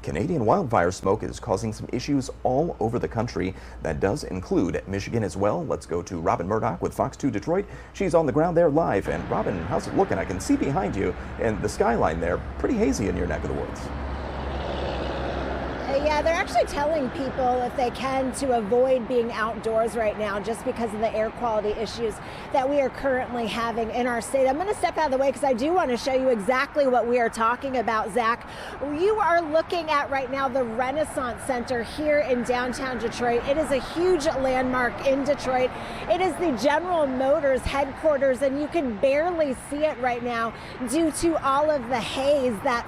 Canadian wildfire smoke is causing some issues all over the country. That does include Michigan as well. Let's go to Robin Murdoch with Fox 2 Detroit. She's on the ground there live. And Robin, how's it looking? I can see behind you and the skyline there, pretty hazy in your neck of the woods. Yeah, they're actually telling people if they can to avoid being outdoors right now just because of the air quality issues that we are currently having in our state. I'm going to step out of the way because I do want to show you exactly what we are talking about, Zach. You are looking at right now the Renaissance Center here in downtown Detroit. It is a huge landmark in Detroit. It is the General Motors headquarters, and you can barely see it right now due to all of the haze, that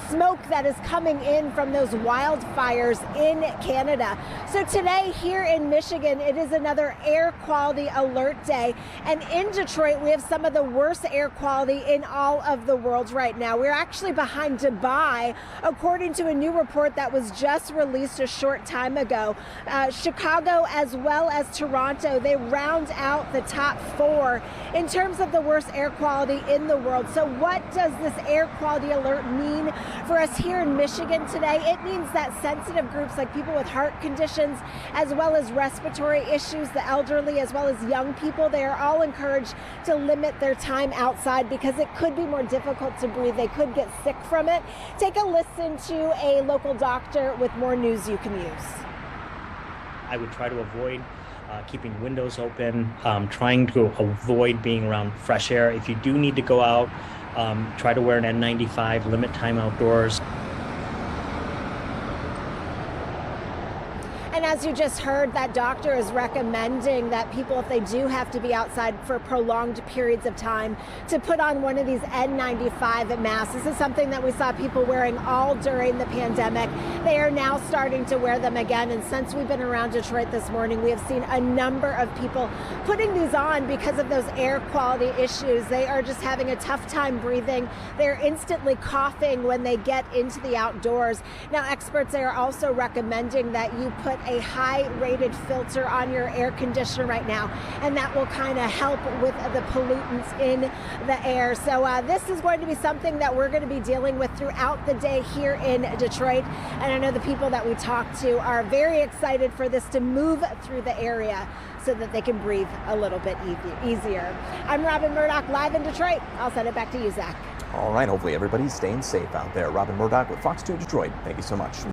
smoke that is coming in from those wildfires in Canada. So today here in Michigan, it is another air quality alert day. And in Detroit, we have some of the worst air quality in all of the world right now. We're actually behind Dubai, according to a new report that was just released a short time ago. Chicago as well as Toronto, they round out the top 4 in terms of the worst air quality in the world. So what does this air quality alert mean for us here in Michigan today? It means that sensitive groups like people with heart conditions, as well as respiratory issues, the elderly, as well as young people, they are all encouraged to limit their time outside because it could be more difficult to breathe. They could get sick from it. Take a listen to a local doctor with more news you can use. I would try to avoid keeping windows open, trying to avoid being around fresh air. If you do need to go out, try to wear an N95, limit time outdoors. And as you just heard, that doctor is recommending that people, if they do have to be outside for prolonged periods of time, to put on one of these N95 masks. This is something that we saw people wearing all during the pandemic. They are now starting to wear them again. And since we've been around Detroit this morning, we have seen a number of people putting these on because of those air quality issues. They are just having a tough time breathing. They're instantly coughing when they get into the outdoors. Now, experts are also recommending that you put a high-rated filter on your air conditioner right now, and that will kind of help with the pollutants in the air. So this is going to be something that we're going to be dealing with throughout the day here in Detroit, and I know the people that we talk to are very excited for this to move through the area so that they can breathe a little bit easier. I'm Robin Murdoch, live in Detroit. I'll send it back to you, Zach. All right, hopefully everybody's staying safe out there. Robin Murdoch with Fox 2 Detroit. Thank you so much.